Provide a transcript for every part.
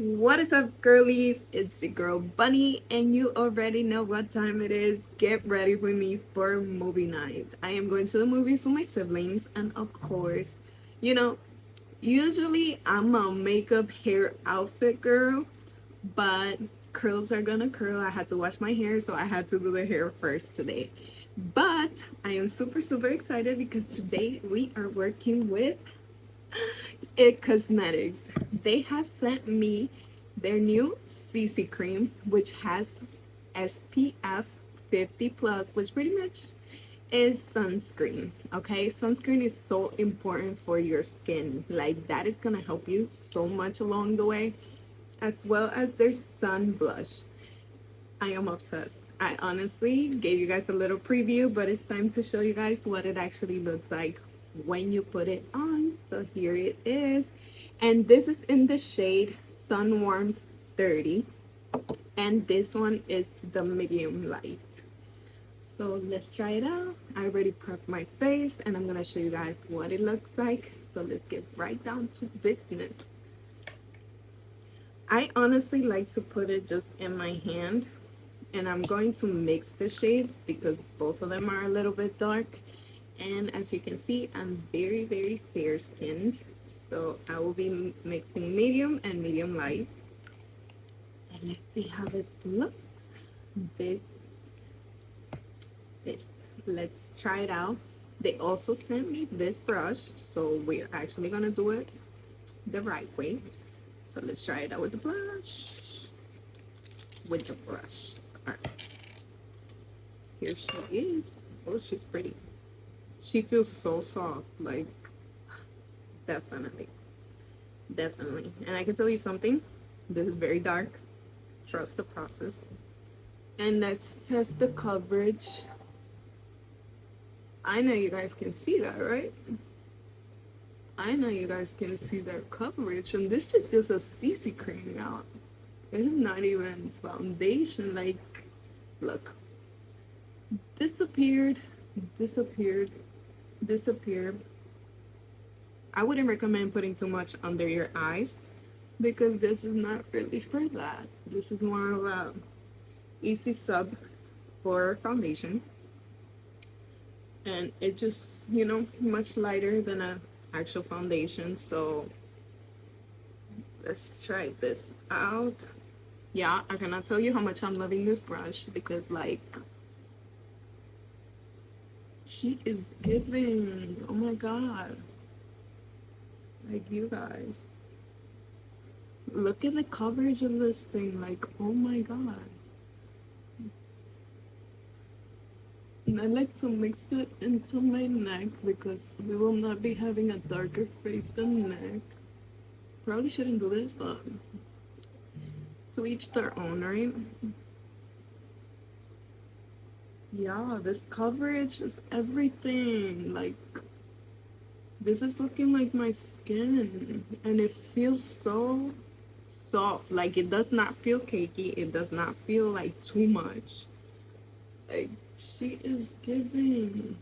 What is up, girlies? It's your girl Bunny, and you already know what time it is. Get ready with me for movie night. I am going to the movies with my siblings, and of course, you know, usually I'm a makeup hair outfit girl, but curls are gonna curl. I had to wash my hair, so I had to do the hair first today. But I am super excited because today we are working with It Cosmetics. They have sent me their new CC cream, which has SPF 50 plus, which pretty much is sunscreen. Okay, sunscreen is so important for your skin. Like, that is gonna help you so much along the way, as well as their sun blush. I am obsessed. I honestly gave you guys a little preview, but it's time to show you guys what it actually looks like when you put it on. So here it is. And this is in the shade Sun Warmth 30. And this one is the medium light. So let's try it out. I already prepped my face and I'm gonna show you guys what it looks like. So let's get right down to business. I honestly like to put it just in my hand, and I'm going to mix the shades because both of them are a little bit dark. And as you can see, I'm very fair skinned, so I will be mixing medium and medium light. And let's see how this looks. This this let's try it out. They also sent me this brush, so we're actually gonna do it the right way. So let's try it out with the blush, with the brush. Sorry. Here she is. Oh, she's pretty. She feels so soft, like, definitely. And I can tell you something, this is very dark. Trust the process. And let's test the coverage. I know you guys can see that, right? I know you guys can see that coverage, and this is just a CC cream now. It's not even foundation. Like, look, disappeared, disappeared, disappeared. I wouldn't recommend putting too much under your eyes because this is not really for that. This is more of a easy sub for foundation, and it just, much lighter than a actual foundation. So let's try this out. Yeah, I cannot tell you how much I'm loving this brush because, like, she is giving. Oh my god. Like, you guys, look at the coverage of this thing. Like, oh my god. And I like to mix it into my neck because we will not be having a darker face than neck. Probably shouldn't do this, but to each their own, right? Yeah, this coverage is everything. Like, this is looking like my skin, and it feels so soft. Like, it does not feel cakey. It does not feel like too much. Like, she is giving.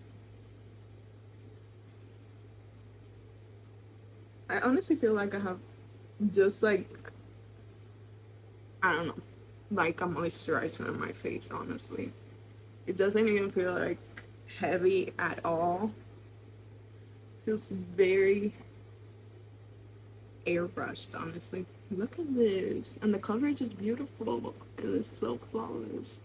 I honestly feel like I have just, like, I don't know, like a moisturizer on my face, honestly. It doesn't even feel like heavy at all. Feels very airbrushed, honestly. Look at this. And the coverage is beautiful. It is so flawless.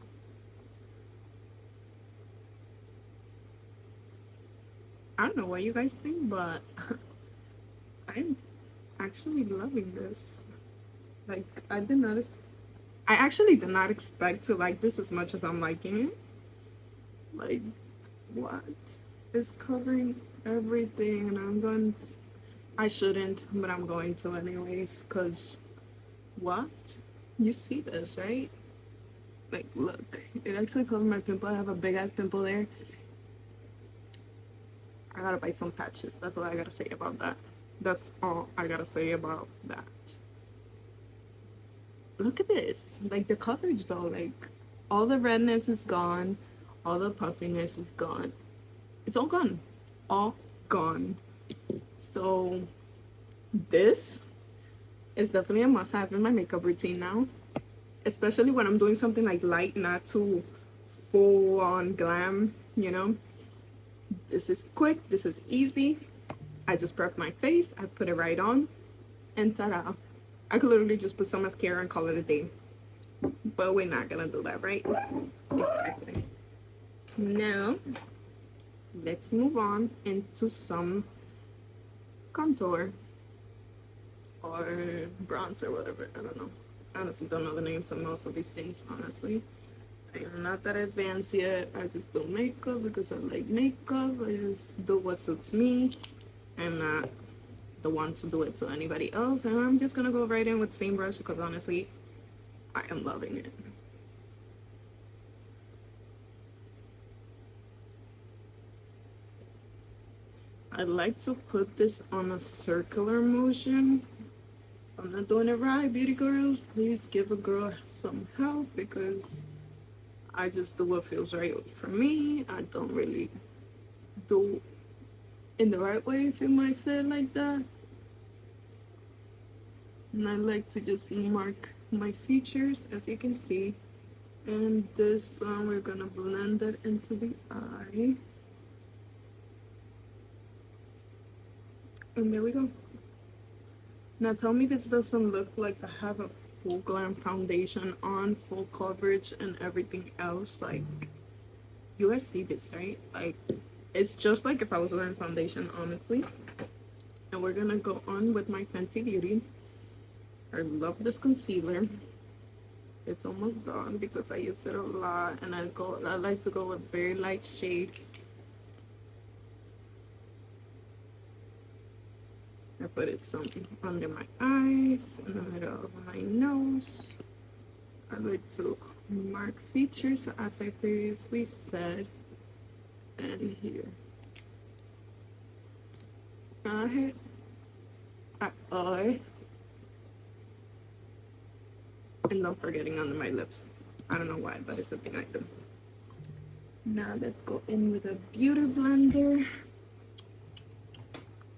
I don't know what you guys think, but I'm actually loving this. Like, I actually did not expect to like this as much as I'm liking it. Like, what? It's covering everything, and I shouldn't, but I'm going to anyways, because what? You see this, right? Like, look, it actually covered my pimple. I have a big ass pimple there. I gotta buy some patches. That's all I gotta say about that. That's all I gotta say about that. Look at this. Like, the coverage though, like, all the redness is gone, all the puffiness is gone. It's all gone. All gone. So this It's definitely a must have in my makeup routine now, especially when I'm doing something like light, not too full on glam, you know. This is quick, this is easy. I just prep my face, I put it right on, and ta-da. I could literally just put some mascara and call it a day. But we're not gonna do that, right? Exactly. Now, let's move on into some contour or bronzer, whatever. I don't know. I honestly don't know the names of most of these things, honestly. I am not that advanced yet. I just do makeup because I like makeup. I just do what suits me. I'm not the one to do it to anybody else. And I'm just gonna go right in with the same brush because honestly, I am loving it. I like to put this on a circular motion. If I'm not doing it right, beauty girls, please give a girl some help because I just do what feels right for me. I don't really do in the right way, if you might say it like that. And I like to just mark my features, as you can see. And this one, we're gonna blend it into the eye. And there we go. Now tell me this doesn't look like I have a full glam foundation on, full coverage and everything else. Like, you guys see this, right? Like, it's just like if I was wearing foundation, honestly. And we're gonna go on with my Fenty Beauty. I love this concealer. It's almost done because I use it a lot, and I like to go with very light shade. I put it some under my eyes, in the middle of my nose. I like to mark features as I previously said, and here. I and not forgetting under my lips. I don't know why, but it's a thing I do. Now let's go in with a beauty blender.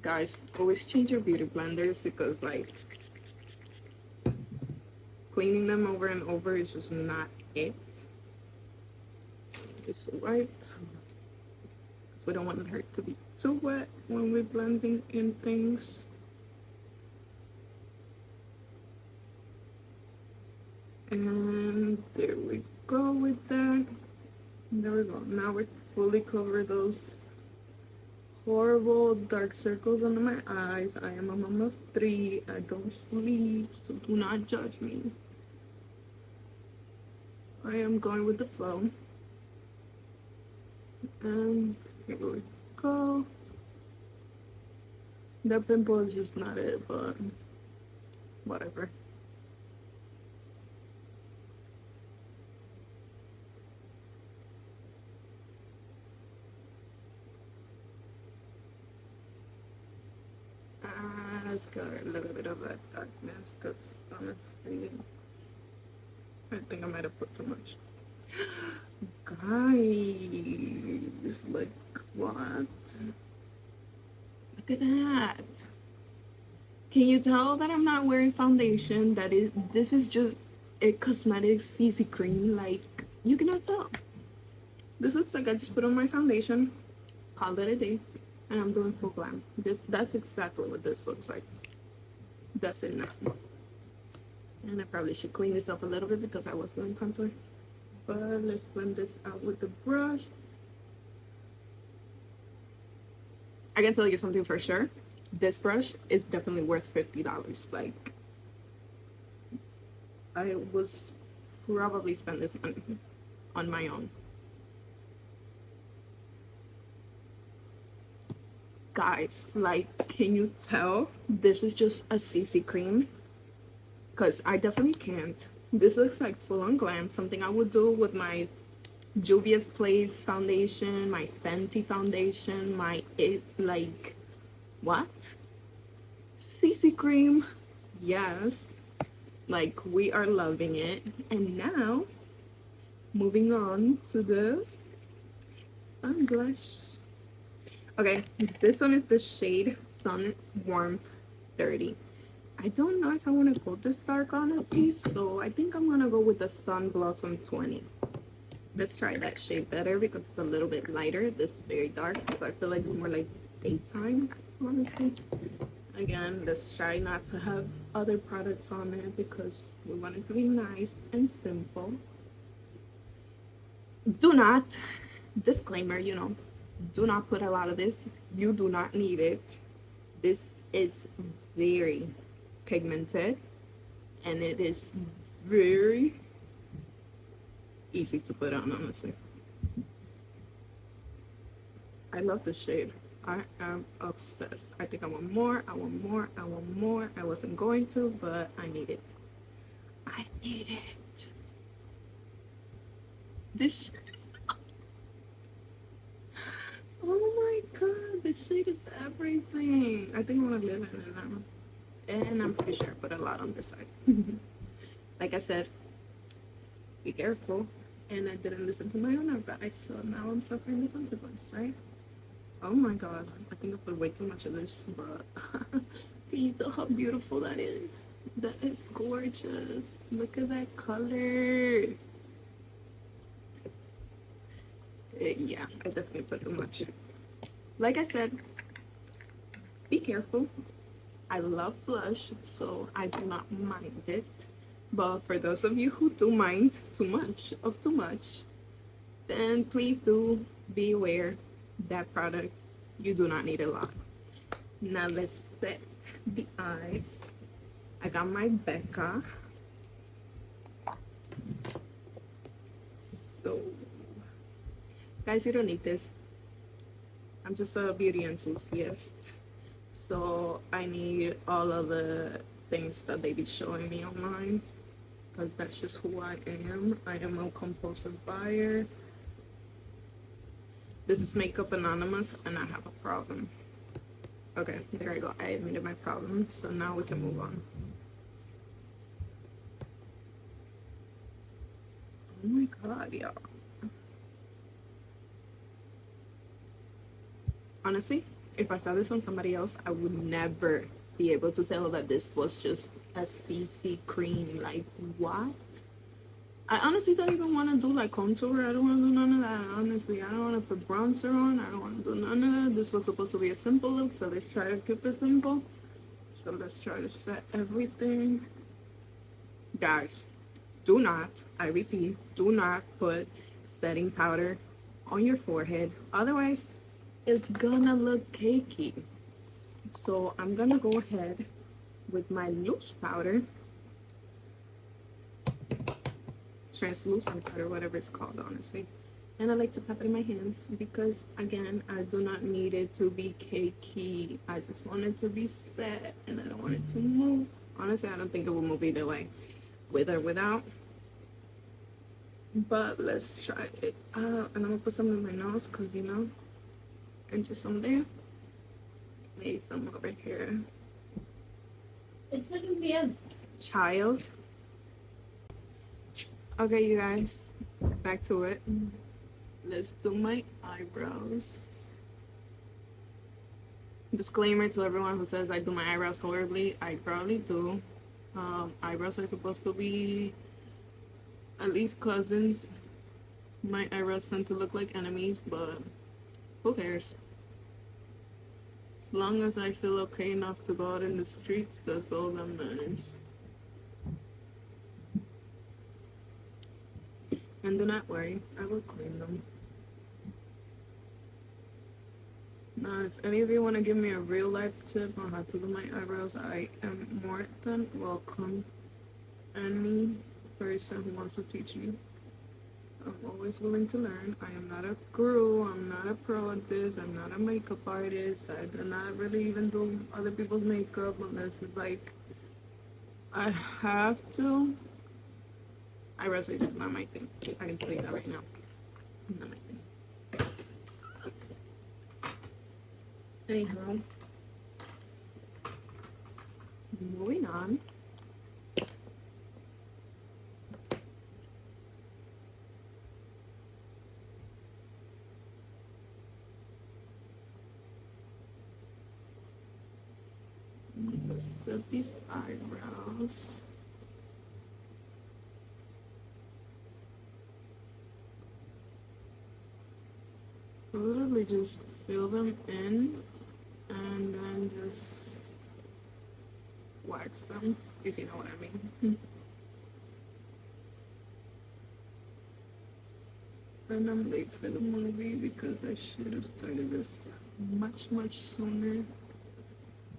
Guys, always change your beauty blenders because like cleaning them over and over is just not it. It's right because we don't want her to be too wet when we're blending in things. And there we go with that. There we go. Now we fully cover those horrible dark circles under my eyes. I am a mom of 3. I don't sleep, so do not judge me. I am going with the flow. And here we go. That pimple is just not it, but whatever. Let's got a little bit of that darkness because honestly, I think I might have put too much. Guys, like what? Look at that. Can you tell that I'm not wearing foundation? This is just a cosmetic CC cream. Like, you cannot tell. This looks like I just put on my foundation, called it a day, and I'm doing full glam. That's exactly what this looks like. That's it now. And I probably should clean this up a little bit because I was doing contour. But let's blend this out with the brush. I can tell you something for sure. This brush is definitely worth $50. Like, I was probably spend this money on my own. Guys, like, can you tell this is just a CC cream? Because I definitely can't. This looks like full-on glam, something I would do with my Juvia's Place foundation, my Fenty foundation, my like, what? CC cream. Yes. Like, we are loving it. And now, moving on to the Sunblush. Okay, this one is the shade Sun Warmth 30. I don't know if I want to go this dark, honestly, so I think I'm gonna go with the Sun Blossom 20. Let's try that shade better because it's a little bit lighter. This is very dark, so I feel like it's more like daytime, honestly. Again, let's try not to have other products on there because we want it to be nice and simple. Do not, disclaimer, do not put a lot of this. You do not need it. This is very pigmented and it is very easy to put on, honestly. I love the shade. I am obsessed. I think I want more. I want more. I want more. I wasn't going to, but I need it. I need it. This shade is oh my god, this shade is everything. I think I want to live in it now. And I'm pretty sure I put a lot on this side. Like I said, be careful. And I didn't listen to my own advice, so now I'm suffering the consequences, right? Oh my god, I think I put way too much of this, but can you tell how beautiful that is? That is gorgeous. Look at that color. Yeah, I definitely put too much. Like I said, be careful. I love blush, so I do not mind it. But for those of you who do mind too much, then please do be aware that product, you do not need a lot. Now let's set the eyes. I got my Becca. So, guys, you don't need this. I'm just a beauty enthusiast. So I need all of the things that they be showing me online. Because that's just who I am. I am a compulsive buyer. This is Makeup Anonymous, and I have a problem. Okay, there I go. I admitted my problem, so now we can move on. Oh my god, y'all. Honestly, if I saw this on somebody else, I would never be able to tell that this was just a CC cream. Like, what? I honestly don't even want to do like contour. I don't want to do none of that. Honestly, I don't want to put bronzer on. I don't want to do none of that. This was supposed to be a simple look, so let's try to keep it simple. So let's try to set everything. Guys, do not, I repeat, do not put setting powder on your forehead. Otherwise, it's gonna look cakey. So I'm gonna go ahead with my loose powder, translucent powder, whatever it's called, honestly. And I like to tap it in my hands because, again, I do not need it to be cakey. I just want it to be set and I don't want it to move. Honestly, I don't think it will move either way, with or without. But let's try it out. And I'm gonna put some in my nose because, and just some there. Maybe some over here. It's looking bien. Child. Okay, you guys, back to it. Let's do my eyebrows. Disclaimer to everyone who says I do my eyebrows horribly. I probably do. Eyebrows are supposed to be at least cousins. My eyebrows tend to look like enemies, but who cares? As long as I feel okay enough to go out in the streets, that's all that matters. And do not worry, I will clean them. Now, if any of you want to give me a real life tip on how to do my eyebrows, I am more than welcome. Any person who wants to teach me, I'm always willing to learn. I am not a guru, I'm not a pro at this, I'm not a makeup artist, I do not really even do other people's makeup unless it's like I have to. Eyebrows are just not my thing. I can tell you that right now. Not my thing. Anyhow, moving on. set these eyebrows. Literally just fill them in and then just wax them, if you know what I mean. And I'm late for the movie because I should have started this much sooner.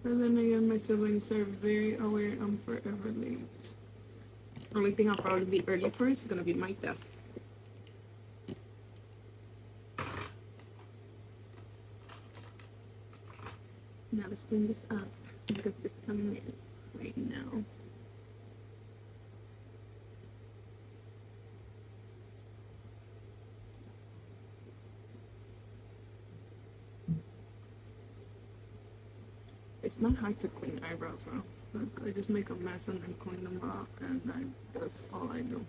And then again, my siblings are very aware I'm forever late. Only thing I'll probably be early for is gonna be my death. Now let's clean this up because this is a mess right now. It's not hard to clean eyebrows, bro. Look, I just make a mess and then clean them up, and that's all I do.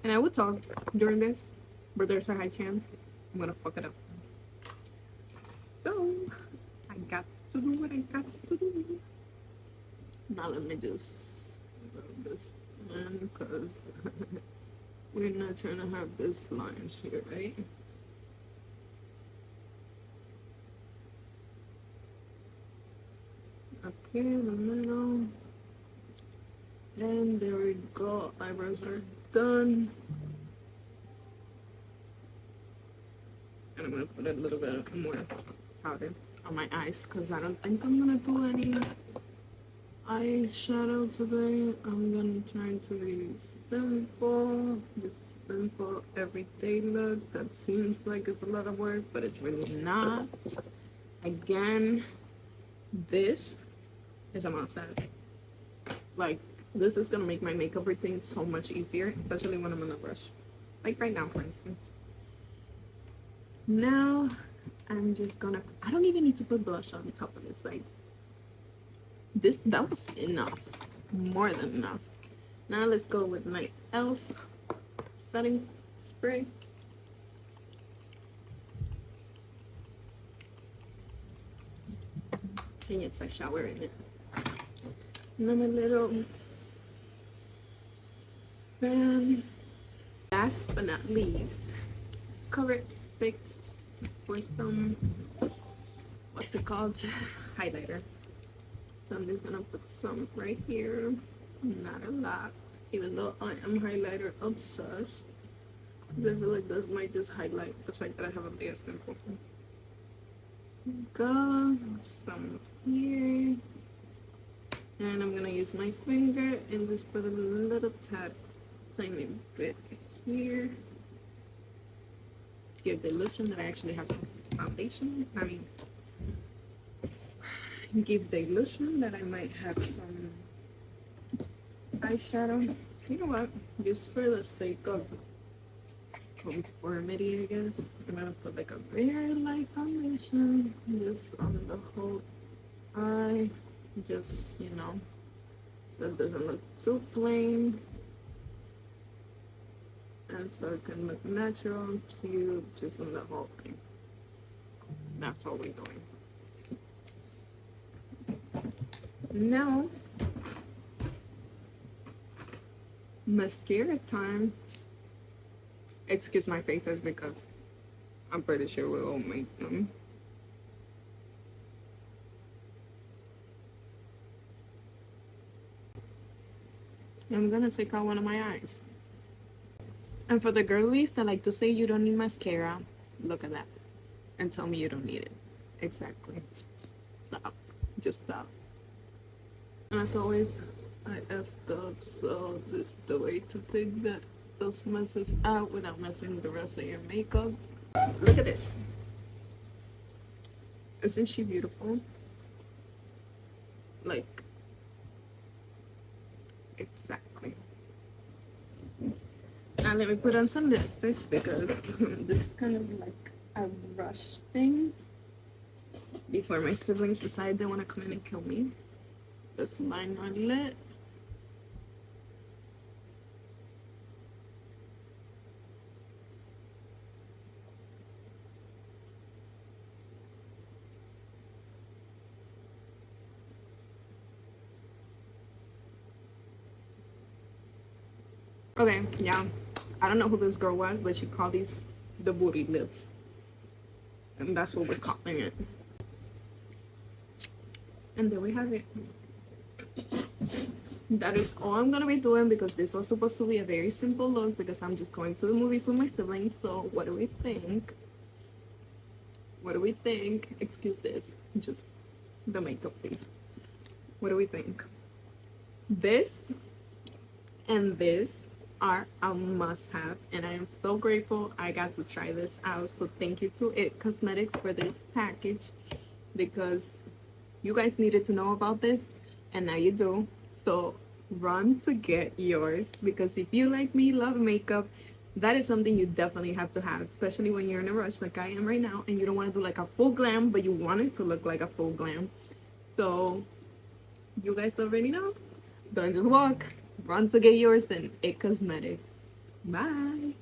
And I would talk during this, but there's a high chance I'm gonna fuck it up. So I got to do what I got to do. Now let me just rub this in because we're not trying to have this lines here, right? Okay, the middle. And there we go. Eyebrows are done. And I'm gonna put a little bit more powder on my eyes because I don't think I'm gonna do any eyeshadow today. I'm gonna try to be simple, just simple everyday look. That seems like it's a lot of work, but it's really not. Again, this is a must have. Like, this is gonna make my makeup routine so much easier, especially when I'm on a brush. Like right now, for instance. Now, I'm just gonna, I don't even need to put blush on top of this. Like, that was enough. More than enough. Now let's go with my e.l.f. setting spray. And yes, I shower in it. And then a little fan. Last but not least, Correct Fix for some, what's it called? Highlighter. So I'm just gonna put some right here. Not a lot, even though I am highlighter obsessed. Because I feel like this might just highlight the fact that I have a big pimple. Go some here. And I'm gonna use my finger and just put a little tad, tiny bit here. Give the illusion that I actually have some foundation. I mean, give the illusion that I might have some eyeshadow. You know what? Just for the sake of conformity, I guess, I'm gonna put like a very light foundation just on the whole eye. Just, you know, so it doesn't look too plain. And so it can look natural and cute just on the whole thing. That's all we're doing. Now, mascara time. Excuse my faces because I'm pretty sure we will make them. I'm gonna take out one of my eyes. And for the girlies that like to say you don't need mascara, look at that and tell me you don't need it. Exactly. Stop. Just stop. And as always, I effed up, so this is the way to take those messes out without messing the rest of your makeup. Look at this. Isn't she beautiful? Like, exactly. Now let me put on some lipstick because this is kind of like a rush thing before my siblings decide they want to come in and kill me. This line not lit. Okay, yeah. I don't know who this girl was, but she called these the booty lips. And that's what we're calling it. And there we have it. That is all I'm gonna be doing because this was supposed to be a very simple look because I'm just going to the movies with my siblings. So what do we think? What do we think? Excuse this. Just the makeup, please. What do we think? This and this are a must-have, and I am so grateful I got to try this out. So thank you to It Cosmetics for this package because you guys needed to know about this, and now you do. So run to get yours because if you, like me, love makeup, that is something you definitely have to have, especially when you're in a rush like I am right now and you don't want to do like a full glam, but you want it to look like a full glam. So you guys already know. Don't just walk. Run to get yours and It Cosmetics. Bye.